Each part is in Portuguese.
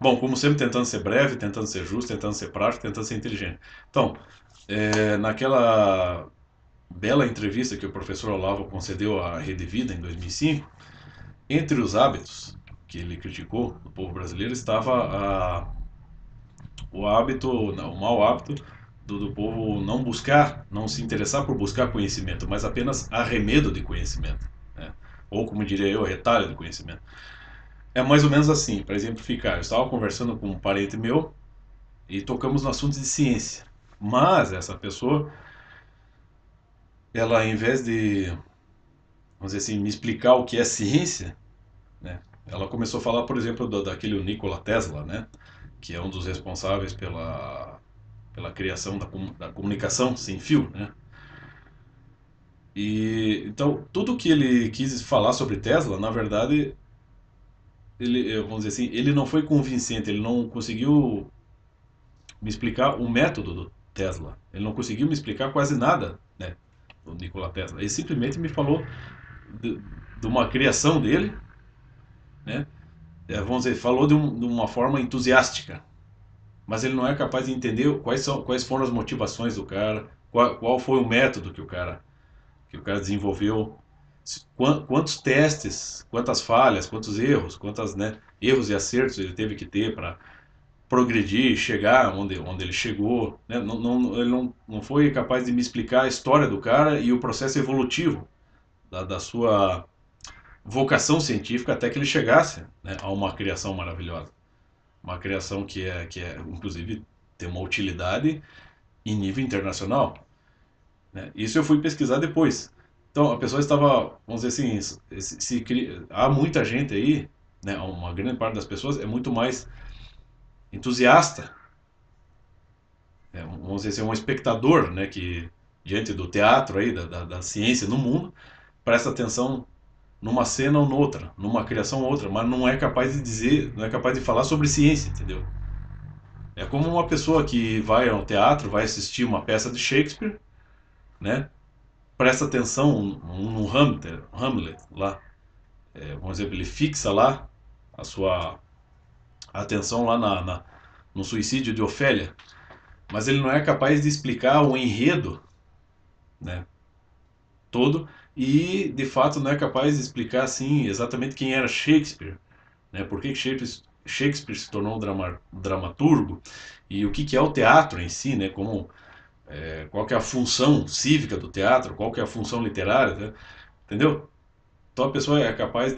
Bom, como sempre, tentando ser breve, tentando ser justo, tentando ser prático, tentando ser inteligente. Então, naquela bela entrevista que o professor Olavo concedeu à Rede Vida em 2005, entre os hábitos que ele criticou do povo brasileiro estava o hábito, não, o mau hábito do povo não buscar, não se interessar por buscar conhecimento, mas apenas arremedo de conhecimento, né? Ou como diria eu, retalho de conhecimento. É mais ou menos assim, para exemplificar. Eu estava conversando com um parente meu e tocamos no assunto de ciência. Mas essa pessoa, ela, ao invés de, vamos dizer assim, me explicar o que é ciência, né, ela começou a falar, por exemplo, daquele Nikola Tesla, né, que é um dos responsáveis pela criação da comunicação sem fio, né. E então tudo que ele quis falar sobre Tesla, na verdade, ele, vamos dizer assim, ele não foi convincente, ele não conseguiu me explicar o método do Tesla. Ele não conseguiu me explicar quase nada, né, do Nikola Tesla. Ele simplesmente me falou de uma criação dele, né? Vamos dizer, falou de uma forma entusiástica, mas ele não é capaz de entender quais foram as motivações do cara, qual foi o método que o cara desenvolveu, quantos testes, quantas falhas, quantos erros, quantas, né, erros e acertos ele teve que ter para progredir, chegar onde ele chegou, né? Ele não foi capaz de me explicar a história do cara e o processo evolutivo da sua vocação científica até que ele chegasse, né, a uma criação maravilhosa. Uma criação inclusive, tem uma utilidade em nível internacional, né? Isso eu fui pesquisar depois. Então, a pessoa estava, vamos dizer assim, há muita gente aí, né, uma grande parte das pessoas é muito mais entusiasta, vamos dizer assim, um espectador, né, que diante do teatro aí, da ciência no mundo, presta atenção numa cena ou noutra, numa criação ou outra, mas não é capaz de dizer, não é capaz de falar sobre ciência, entendeu? É como uma pessoa que vai ao teatro, vai assistir uma peça de Shakespeare, né? Presta atenção no Hamlet lá, vamos dizer, ele fixa lá a sua atenção lá no suicídio de Ofélia, mas ele não é capaz de explicar o enredo, né, todo e de fato não é capaz de explicar assim exatamente quem era Shakespeare, né? Por que Shakespeare se tornou um dramaturgo e o que é o teatro em si, né? Qual que é a função cívica do teatro, qual que é a função literária, né? Entendeu? Então a pessoa é capaz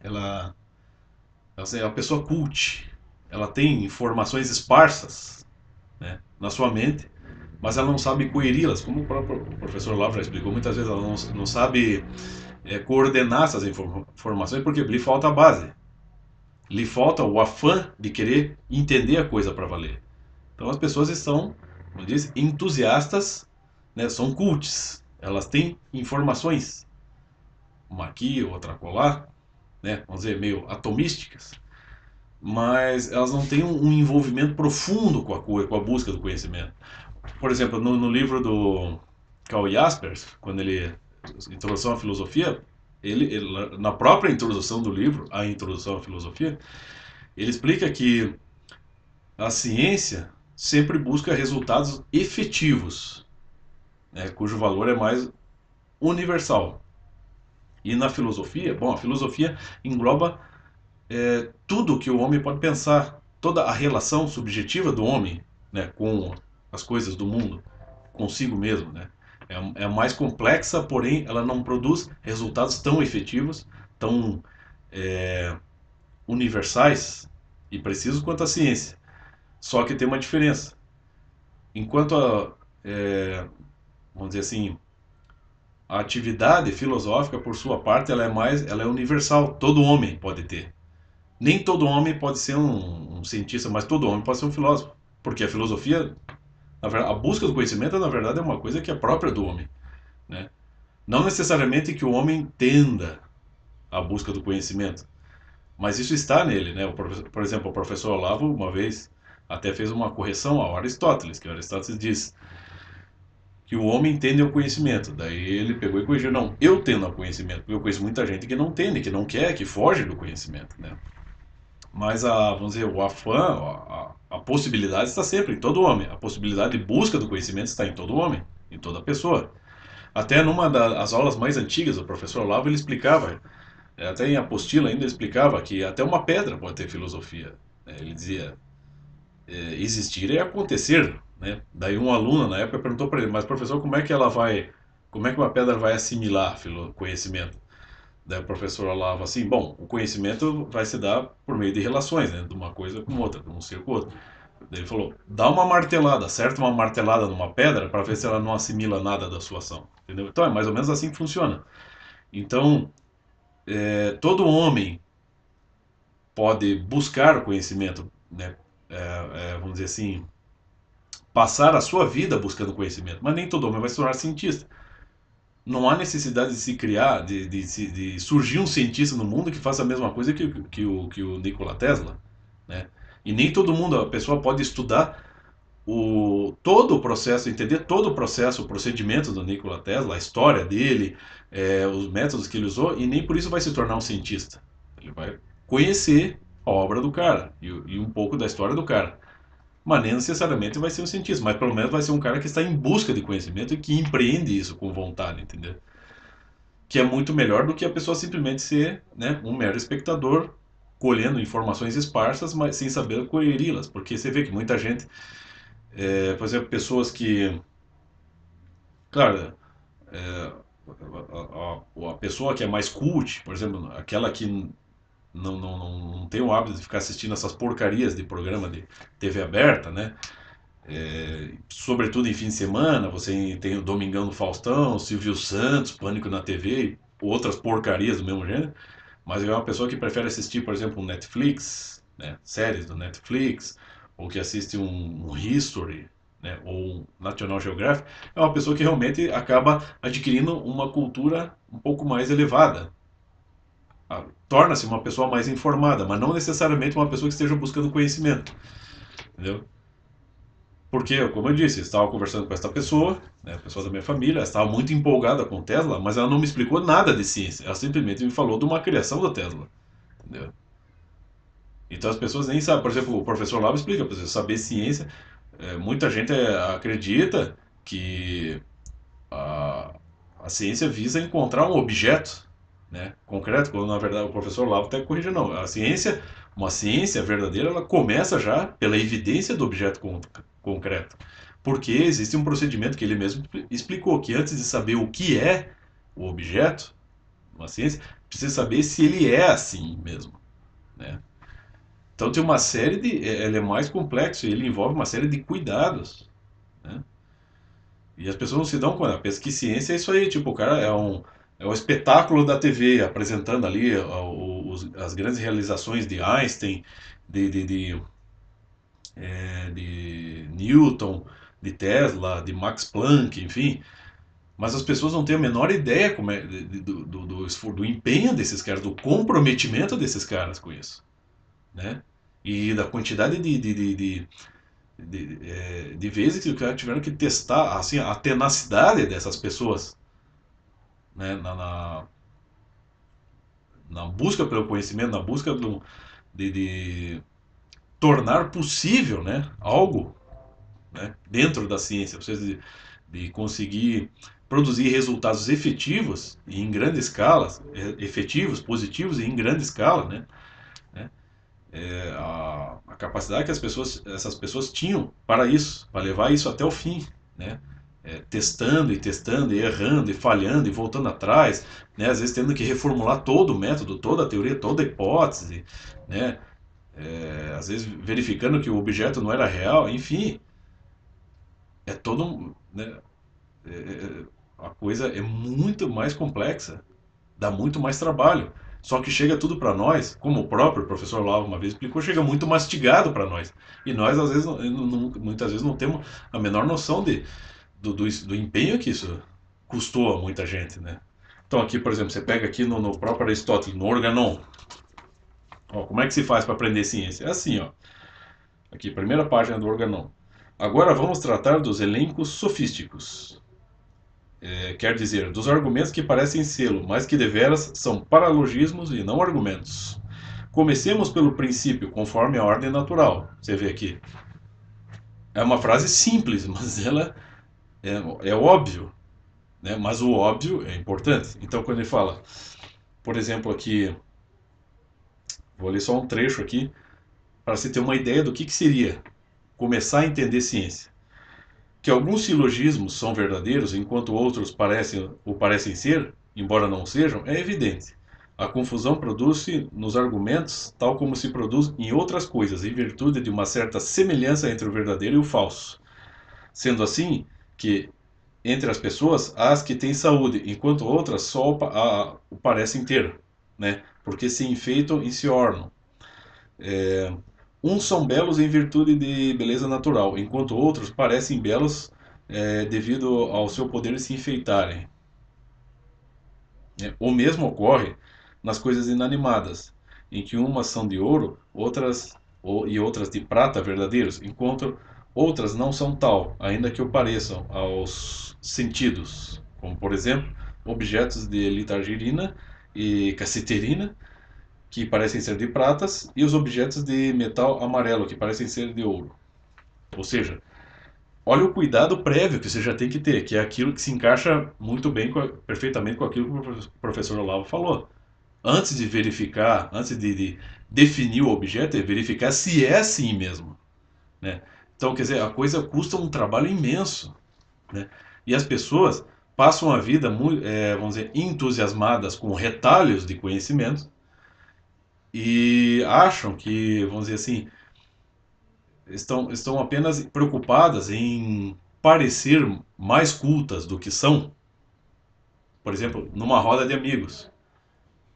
ela, assim, a pessoa cult, ela tem informações esparsas, né, na sua mente, mas ela não sabe coeri-las, como o próprio professor Lavo já explicou muitas vezes, ela não sabe coordenar essas informações porque lhe falta a base, lhe falta o afã de querer entender a coisa para valer. Então as pessoas estão, como diz, entusiastas, né, são cults, elas têm informações, uma aqui, outra colar, né, vamos dizer, meio atomísticas, mas elas não têm um envolvimento profundo com a busca do conhecimento. Por exemplo, no livro do Karl Jaspers, quando ele Introdução à Filosofia, na própria introdução do livro, a Introdução à Filosofia, ele explica que a ciência sempre busca resultados efetivos, né, cujo valor é mais universal. E na filosofia, bom, a filosofia engloba tudo que o homem pode pensar, toda a relação subjetiva do homem, né, com as coisas do mundo, consigo mesmo, né? É mais complexa, porém ela não produz resultados tão efetivos, tão é, universais e precisos quanto a ciência. Só que tem uma diferença. Enquanto vamos dizer assim, a atividade filosófica, por sua parte, ela é universal. Todo homem pode ter. Nem todo homem pode ser um cientista, mas todo homem pode ser um filósofo. Porque a filosofia, a busca do conhecimento, na verdade, é uma coisa que é própria do homem, né? Não necessariamente que o homem tenda à busca do conhecimento, mas isso está nele, né? Por exemplo, o professor Olavo, uma vez, até fez uma correção ao Aristóteles, que o Aristóteles diz que o homem tende ao conhecimento. Daí ele pegou e corrigiu, não, eu tendo ao conhecimento, porque eu conheço muita gente que não tende, que não quer, que foge do conhecimento, né? Mas vamos dizer, o afã, a possibilidade está sempre em todo homem. A possibilidade de busca do conhecimento está em todo homem, em toda pessoa. Até numa das aulas mais antigas, o professor Olavo ele explicava, até em apostila ainda ele explicava que até uma pedra pode ter filosofia. Ele dizia, existir é acontecer, né? Daí um aluno na época perguntou para ele, mas professor, como é que uma pedra vai assimilar conhecimento? Daí o professor falava assim, bom, o conhecimento vai se dar por meio de relações, né? De uma coisa com outra, de um ser com outro. Daí ele falou, dá uma martelada, acerta uma martelada numa pedra para ver se ela não assimila nada da sua ação. Entendeu? Então é mais ou menos assim que funciona. Então, todo homem pode buscar o conhecimento, né? Vamos dizer assim, passar a sua vida buscando conhecimento, mas nem todo homem vai se tornar cientista. Não há necessidade de se criar, de surgir um cientista no mundo que faça a mesma coisa que o Nikola Tesla, né? E nem todo mundo, a pessoa pode estudar todo o processo, entender todo o processo, o procedimento do Nikola Tesla, a história dele, os métodos que ele usou, e nem por isso vai se tornar um cientista. Ele vai conhecer a obra do cara e um pouco da história do cara. Mas nem necessariamente vai ser um cientista, mas pelo menos vai ser um cara que está em busca de conhecimento e que empreende isso com vontade, entendeu? Que é muito melhor do que a pessoa simplesmente ser, né, um mero espectador, colhendo informações esparsas, mas sem saber coeri-las. Porque você vê que muita gente, por exemplo, pessoas que, claro, é, a pessoa que é mais cult, por exemplo, aquela que não tem o hábito de ficar assistindo essas porcarias de programa de TV aberta, né? Sobretudo em fim de semana, você tem o Domingão do Faustão, Silvio Santos, Pânico na TV, outras porcarias do mesmo gênero. Mas é uma pessoa que prefere assistir, por exemplo, um Netflix, né, séries do Netflix, ou que assiste um History, né, ou um National Geographic, é uma pessoa que realmente acaba adquirindo uma cultura um pouco mais elevada. Torna-se uma pessoa mais informada, mas não necessariamente uma pessoa que esteja buscando conhecimento. Entendeu? Porque, como eu disse, eu estava conversando com esta pessoa, né, a pessoa da minha família, ela estava muito empolgada com o Tesla, mas ela não me explicou nada de ciência. Ela simplesmente me falou de uma criação do Tesla. Entendeu? Então as pessoas nem sabem. Por exemplo, o professor Lavo explica, para você saber ciência, muita gente acredita que a, a ciência visa encontrar um objeto, né, concreto, quando na verdade o professor Lavo até corrige, não. Uma ciência verdadeira, ela começa já pela evidência do objeto concreto. Porque existe um procedimento que ele mesmo explicou, que antes de saber o que é o objeto, uma ciência, precisa saber se ele é assim mesmo, né? Então tem uma série de. Ele é mais complexo e ele envolve uma série de cuidados, né? E as pessoas não se dão conta. Pensam que ciência é isso aí, tipo, o cara é um espetáculo da TV, apresentando ali as grandes realizações de Einstein, de Newton, de Tesla, de Max Planck, enfim. Mas as pessoas não têm a menor ideia como do empenho desses caras, do comprometimento desses caras com isso, né? E da quantidade de vezes que os caras tiveram que testar assim, a tenacidade dessas pessoas, né, na busca pelo conhecimento, na busca de tornar possível, né, algo, né, dentro da ciência, de conseguir produzir resultados efetivos e em grande escala, efetivos, positivos e em grande escala, né? A capacidade que essas pessoas tinham para isso, para levar isso até o fim, né? Testando e testando e errando e falhando e voltando atrás, né? Às vezes tendo que reformular todo o método, toda a teoria, toda a hipótese, né? Às vezes verificando que o objeto não era real, enfim, é todo né? É, é, a coisa é muito mais complexa, dá muito mais trabalho. Só que chega tudo para nós, como o próprio professor Lau uma vez explicou, chega muito mastigado para nós. E nós, às vezes, muitas vezes, não temos a menor noção do empenho que isso custou a muita gente, né? Então, aqui, por exemplo, você pega aqui no próprio Aristóteles, no Organon. Ó, como é que se faz para aprender ciência? É assim, ó. Aqui, primeira página do Organon. Agora vamos tratar dos elencos sofísticos. Quer dizer, dos argumentos que parecem sê-lo, mas que deveras são paralogismos e não argumentos. Comecemos pelo princípio, conforme a ordem natural. Você vê aqui. É uma frase simples, mas ela é óbvio, né? Mas o óbvio é importante. Então, quando ele fala, por exemplo, aqui, vou ler só um trecho aqui, para você ter uma ideia do que seria começar a entender ciência. Que alguns silogismos são verdadeiros, enquanto outros parecem ser, embora não sejam, é evidente. A confusão produz-se nos argumentos, tal como se produz em outras coisas, em virtude de uma certa semelhança entre o verdadeiro e o falso. Sendo assim, que entre as pessoas há as que têm saúde, enquanto outras só o parecem ter, né? Porque se enfeitam e se ornam. Uns são belos em virtude de beleza natural, enquanto outros parecem belos devido ao seu poder de se enfeitarem. O mesmo ocorre nas coisas inanimadas, em que umas são de ouro, e outras de prata verdadeiros, enquanto outras não são tal, ainda que o pareçam aos sentidos, como por exemplo objetos de litargirina e cassiterina, que parecem ser de pratas, e os objetos de metal amarelo, que parecem ser de ouro. Ou seja, olha o cuidado prévio que você já tem que ter, que é aquilo que se encaixa muito bem, perfeitamente com aquilo que o professor Olavo falou. Antes de verificar, antes de definir o objeto, é verificar se é assim mesmo, né? Então, quer dizer, a coisa custa um trabalho imenso, né? E as pessoas passam a vida, vamos dizer, entusiasmadas com retalhos de conhecimento e acham que, vamos dizer assim, estão apenas preocupadas em parecer mais cultas do que são. Por exemplo, numa roda de amigos,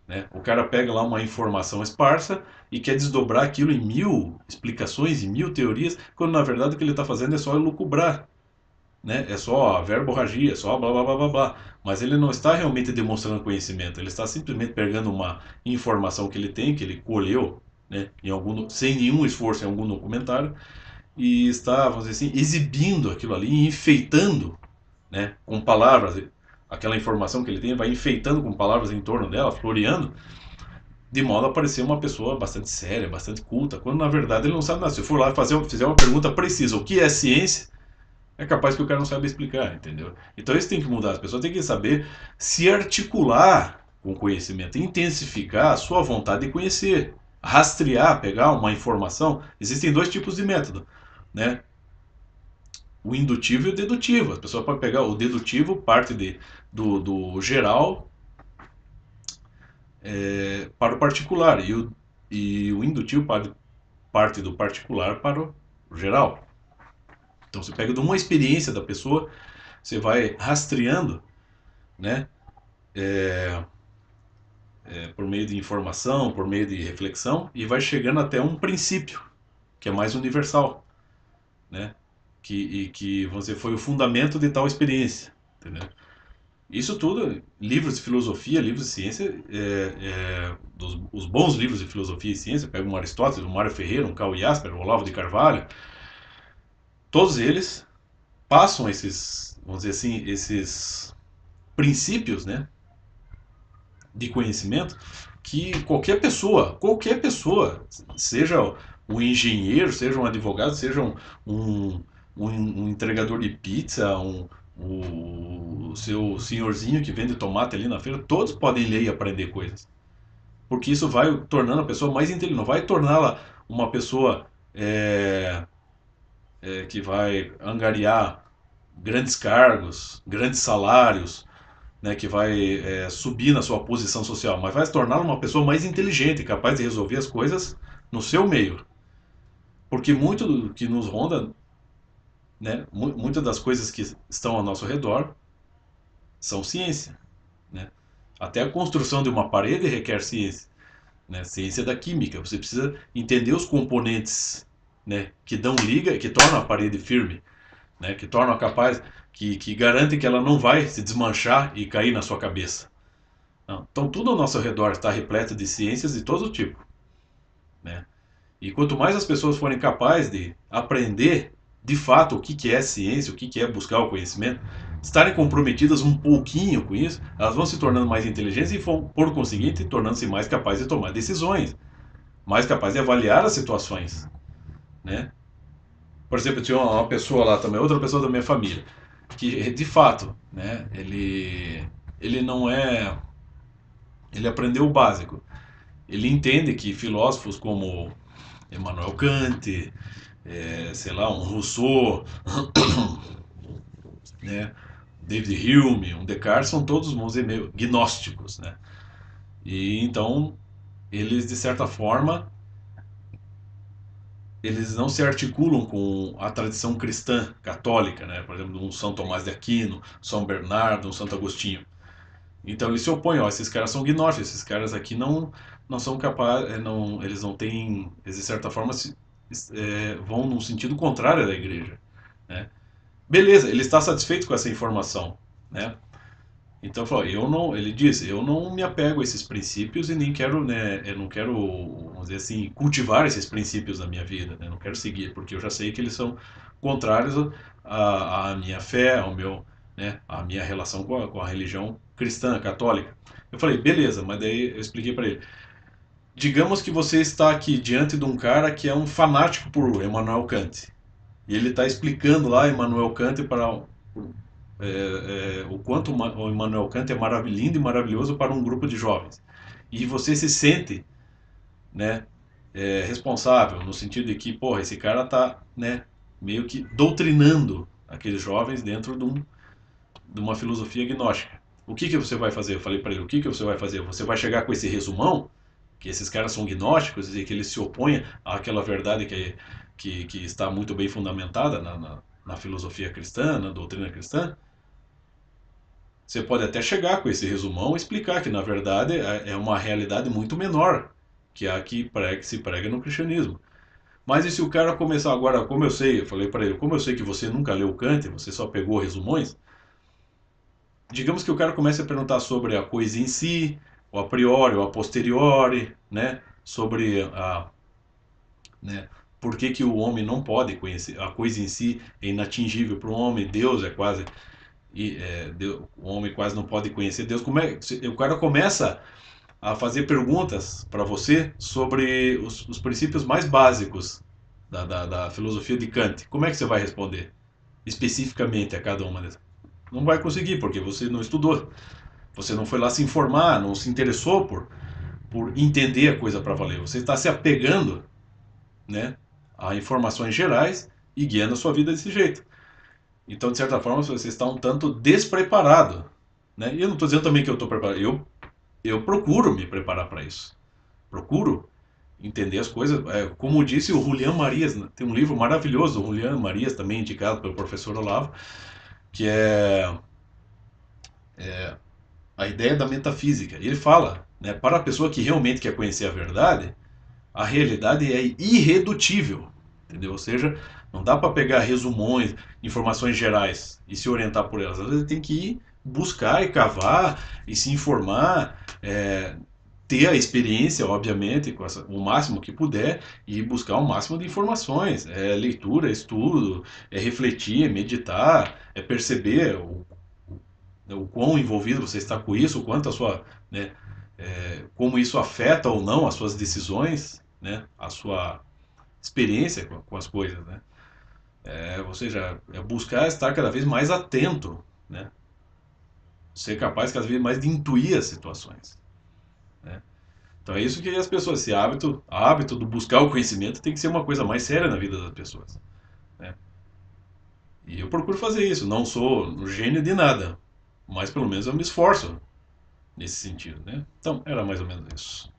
né? O cara pega lá uma informação esparsa e quer desdobrar aquilo em 1000 explicações, em 1000 teorias, quando na verdade o que ele está fazendo é só elucubrar, né? É só a verborragia, é só blá blá blá blá blá. Mas ele não está realmente demonstrando conhecimento, ele está simplesmente pegando uma informação que ele tem, que ele colheu, né? Sem nenhum esforço em algum documentário, e está, vamos dizer assim, exibindo aquilo ali, enfeitando, né, com palavras, aquela informação que ele tem, vai enfeitando com palavras em torno dela, floreando, de modo a parecer uma pessoa bastante séria, bastante culta, quando na verdade ele não sabe nada. Se eu for lá e fizer uma pergunta precisa, o que é ciência, é capaz que o cara não saiba explicar, entendeu? Então isso tem que mudar, as pessoas têm que saber se articular com o conhecimento, intensificar a sua vontade de conhecer, rastrear, pegar uma informação. Existem dois tipos de método, né? O indutivo e o dedutivo. A pessoa pode pegar o dedutivo, parte do geral para o particular, e o indutivo parte do particular para o geral. Então você pega de uma experiência da pessoa, você vai rastreando, né, por meio de informação, por meio de reflexão, e vai chegando até um princípio, que é mais universal, né, que vamos dizer, foi o fundamento de tal experiência, entendeu? Isso tudo, livros de filosofia, livros de ciência, os bons livros de filosofia e ciência, pega um Aristóteles, um Mário Ferreira, um Karl Jasper, um Olavo de Carvalho, todos eles passam esses, vamos dizer assim, esses princípios, né, de conhecimento que qualquer pessoa, seja um engenheiro, seja um advogado, seja um, um entregador de pizza, o seu senhorzinho que vende tomate ali na feira, todos podem ler e aprender coisas. Porque isso vai tornando a pessoa mais inteligente, não vai torná-la uma pessoa que vai angariar grandes cargos, grandes salários, né, que vai subir na sua posição social, mas vai se tornar uma pessoa mais inteligente, capaz de resolver as coisas no seu meio. Porque muito do que nos ronda, né, muitas das coisas que estão ao nosso redor são ciência, né? Até a construção de uma parede requer ciência, né? Ciência da química. Você precisa entender os componentes, né, que dão liga, que tornam a parede firme, né, que tornam capaz, que garantem que ela não vai se desmanchar e cair na sua cabeça. Não. Então tudo ao nosso redor está repleto de ciências de todo tipo, né? E quanto mais as pessoas forem capazes de aprender de fato o que é ciência, o que é buscar o conhecimento, estarem comprometidas um pouquinho com isso, elas vão se tornando mais inteligentes e, por conseguinte, tornando-se mais capazes de tomar decisões. mais capaz de avaliar as situações, né? Por exemplo, tinha uma pessoa lá também, outra pessoa da minha família, que de fato, né, ele não é, ele aprendeu o básico. Ele entende que filósofos como Immanuel Kant, sei lá, um Rousseau, né, David Hume, um Descartes, são todos, vamos dizer, meio gnósticos, né? E então eles, de certa forma, eles não se articulam com a tradição cristã católica, né? Por exemplo, um São Tomás de Aquino, São Bernardo, um Santo Agostinho. Então eles se opõem, ó, esses caras são gnósticos, esses caras aqui não são capazes, não, eles não têm, eles de certa forma vão num sentido contrário da igreja, né? Beleza, ele está satisfeito com essa informação, né? Então falou, eu não, ele disse, eu não me apego a esses princípios e nem quero, né, eu não quero, vamos dizer assim, cultivar esses princípios na minha vida, né? Não quero seguir, porque eu já sei que eles são contrários à minha fé, ao meu, né, à minha relação com a religião cristã, católica. Eu falei, beleza, mas daí eu expliquei para ele. Digamos que você está aqui diante de um cara que é um fanático por Immanuel Kant. E ele está explicando lá Immanuel Kant para o quanto o Immanuel Kant é lindo e maravilhoso para um grupo de jovens. E você se sente, né, responsável no sentido de que, porra, esse cara está, né, meio que doutrinando aqueles jovens dentro de uma filosofia gnóstica. O que você vai fazer? Eu falei para ele, o que você vai fazer? Você vai chegar com esse resumão, que esses caras são gnósticos e que eles se opõem àquela verdade que está muito bem fundamentada na filosofia cristã, na doutrina cristã? Você pode até chegar com esse resumão e explicar que, na verdade, é uma realidade muito menor que a que se prega no cristianismo. Mas e se o cara começar agora, como eu sei, eu falei para ele, como eu sei que você nunca leu Kant, você só pegou resumões, digamos que o cara comece a perguntar sobre a coisa em si, o a priori, o a posteriori, né? Sobre né, por que, que o homem não pode conhecer, a coisa em si é inatingível para o homem, Deus é quase Deus, o homem quase não pode conhecer Deus. O cara começa a fazer perguntas para você sobre os princípios mais básicos da filosofia de Kant. Como é que você vai responder especificamente a cada uma dessas? Não vai conseguir, porque você não estudou. Você não foi lá se informar, não se interessou por entender a coisa para valer. Você está se apegando, né, a informações gerais e guiando a sua vida desse jeito. Então, de certa forma, você está um tanto despreparado. Né? E eu não estou dizendo também que eu estou preparado. Eu procuro me preparar para isso. Procuro entender as coisas. Como disse o Julián Marias, né? Tem um livro maravilhoso do Julián Marias, também indicado pelo professor Olavo, que é a ideia da metafísica. Ele fala, né, para a pessoa que realmente quer conhecer a verdade, a realidade é irredutível. Entendeu? Ou seja, não dá para pegar resumões, informações gerais e se orientar por elas. Às vezes tem que ir buscar e cavar e se informar, ter a experiência, obviamente, o máximo que puder e buscar o máximo de informações. É leitura, é estudo, é refletir, é meditar, é perceber o quão envolvido você está com isso, o quanto a sua, né, como isso afeta ou não as suas decisões, né, a sua experiência com as coisas, né? Ou seja, buscar estar cada vez mais atento, né? Ser capaz cada vez mais de intuir as situações, né? Então é isso que as pessoas, esse hábito do buscar o conhecimento tem que ser uma coisa mais séria na vida das pessoas, né? E eu procuro fazer isso. Não sou um gênio de nada, mas pelo menos eu me esforço nesse sentido, né? Então era mais ou menos isso.